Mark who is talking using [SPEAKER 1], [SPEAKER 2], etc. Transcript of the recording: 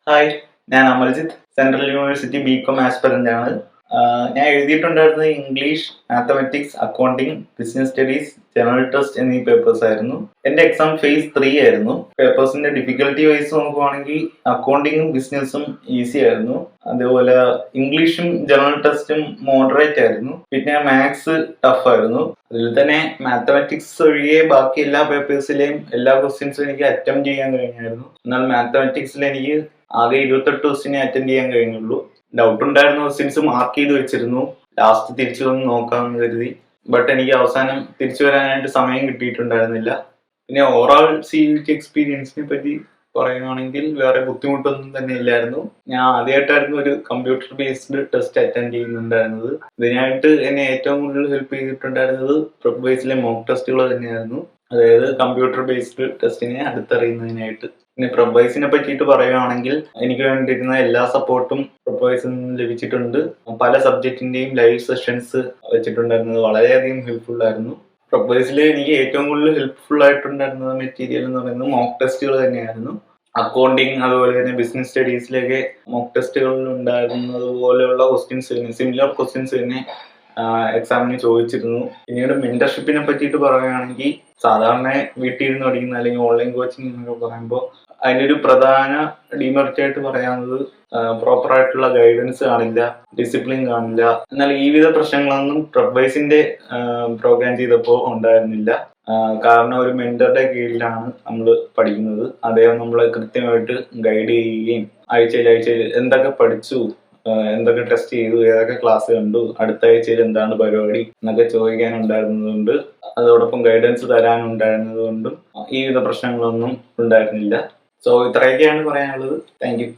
[SPEAKER 1] Hi, ഞാൻ Amaljith, central university BCom aspirant ആണ്. ഞാൻ എഴുതിയിട്ടുണ്ടായിരുന്നത് English, mathematics, accounting, business studies, general test എന്നീ പേപ്പേഴ്സ് ആയിരുന്നു. എന്റെ എക്സാം ഫേസ് 3 ആയിരുന്നു. പേപ്പേഴ്സിന്റെ ഡിഫിക്കൽട്ടി വൈസ് നോക്കുവാണെങ്കിൽ അക്കൗണ്ടിങ്ങും ബിസിനസ്സും ഈസി ആയിരുന്നു. അതേപോലെ ഇംഗ്ലീഷും ജനറൽ ടെസ്റ്റും മോഡറേറ്റ് ആയിരുന്നു. പിന്നെ മാത്സ് ടഫ് ആയിരുന്നു. അതിൽ തന്നെ മാത്തമാറ്റിക്സ് ഒഴികെ ബാക്കി എല്ലാ പേപ്പേഴ്സിലെയും എല്ലാ ക്വസ്റ്റ്യൻസും എനിക്ക് അറ്റംപ്റ്റ് ചെയ്യാൻ കഴിഞ്ഞായിരുന്നു. എന്നാൽ മാത്തമാറ്റിക്സിൽ എനിക്ക് ആകെ 28 ക്വസ്റ്റ്യനെ അറ്റൻഡ് ചെയ്യാൻ കഴിഞ്ഞുള്ളൂ. ഡൗട്ട് ഉണ്ടായിരുന്ന ക്വസ്റ്റ്യൻസ് മാർക്ക് ചെയ്ത് വെച്ചിരുന്നു, ലാസ്റ്റ് തിരിച്ചു വന്ന് നോക്കാമെന്ന് കരുതി. ബട്ട് എനിക്ക് അവസാനം തിരിച്ചു വരാനായിട്ട് സമയം കിട്ടിയിട്ടുണ്ടായിരുന്നില്ല. പിന്നെ ഓവറോൾ CUET എക്സ്പീരിയൻസിനെ പറ്റി പറയുകയാണെങ്കിൽ വേറെ ബുദ്ധിമുട്ടൊന്നും തന്നെ ഇല്ലായിരുന്നു. ഞാൻ ആദ്യമായിട്ടായിരുന്നു ഒരു കമ്പ്യൂട്ടർ ബേസ്ഡ് ടെസ്റ്റ് അറ്റൻഡ് ചെയ്യുന്നുണ്ടായിരുന്നത്. ഇതിനായിട്ട് എന്നെ ഏറ്റവും കൂടുതൽ ഹെൽപ്പ് ചെയ്തിട്ടുണ്ടായിരുന്നത് പ്രെപ്വൈസിലെ മോക്ക് ടെസ്റ്റുകൾ തന്നെയായിരുന്നു. അതായത് കമ്പ്യൂട്ടർ ബേസ്ഡ് ടെസ്റ്റിനെ അടുത്തറിയുന്നതിനായിട്ട്. പിന്നെ പ്രെപ്വൈസിനെ പറ്റിയിട്ട് പറയുകയാണെങ്കിൽ എനിക്ക് വേണ്ടിയിരുന്ന എല്ലാ സപ്പോർട്ടും പ്രെപ്വൈസിൽ നിന്ന് ലഭിച്ചിട്ടുണ്ട്. പല സബ്ജക്റ്റിന്റെയും ലൈവ് സെഷൻസ് വെച്ചിട്ടുണ്ടായിരുന്നത് വളരെയധികം ഹെൽപ്ഫുൾ ആയിരുന്നു. പ്രെപ്വൈസിൽ എനിക്ക് ഏറ്റവും കൂടുതൽ ഹെൽപ്ഫുൾ ആയിട്ടുണ്ടായിരുന്ന മെറ്റീരിയൽ എന്ന് പറയുന്നത് മോക്ക് ടെസ്റ്റുകൾ തന്നെയായിരുന്നു. അക്കൗണ്ടിങ് അതുപോലെ തന്നെ ബിസിനസ് സ്റ്റഡീസിലേക്ക് മോക്ക് ടെസ്റ്റുകളിൽ ഉണ്ടായിരുന്നത് പോലെയുള്ള ക്വസ്റ്റ്യൻസ് തന്നെ, സിമിലർ ക്വസ്റ്റ്യൻസ് തന്നെ എക്സാമിന് ചോദിച്ചിരുന്നു. പിന്നീട് മെന്റർഷിപ്പിനെ പറ്റിയിട്ട് പറയുകയാണെങ്കിൽ സാധാരണ വീട്ടിൽ ഇരുന്ന് പഠിക്കുന്ന അല്ലെങ്കിൽ ഓൺലൈൻ കോച്ചിങ് എന്നൊക്കെ പറയുമ്പോൾ അതിൻ്റെ ഒരു പ്രധാന ഡിമെറിറ്റ് ആയിട്ട് പറയാവുന്നത് പ്രോപ്പർ ആയിട്ടുള്ള ഗൈഡൻസ് കാണില്ല, ഡിസിപ്ലിൻ കാണില്ല. എന്നാൽ ഈ വിധ പ്രശ്നങ്ങളൊന്നും പ്രെപ്വൈസിന്റെ പ്രോഗ്രാം ചെയ്തപ്പോൾ ഉണ്ടായിരുന്നില്ല. കാരണം ഒരു മെന്ററുടെ കീഴിലാണ് നമ്മൾ പഠിക്കുന്നത്. അദ്ദേഹം നമ്മളെ കൃത്യമായിട്ട് ഗൈഡ് ചെയ്യുകയും ആഴ്ചയിൽ എന്തൊക്കെ പഠിച്ചു, എന്തൊക്കെ ടെസ്റ്റ് ചെയ്തു, ഏതൊക്കെ ക്ലാസ് കണ്ടു, അടുത്ത ആഴ്ചയിൽ എന്താണ് പരിപാടി എന്നൊക്കെ ചോദിക്കാനുണ്ടായിരുന്നതുകൊണ്ട്, അതോടൊപ്പം ഗൈഡൻസ് തരാനുണ്ടായിരുന്നത് കൊണ്ടും ഈ വിധ പ്രശ്നങ്ങളൊന്നും ഉണ്ടായിരുന്നില്ല. സോ ഇത്രയൊക്കെയാണ് പറയാനുള്ളത്. Thank you.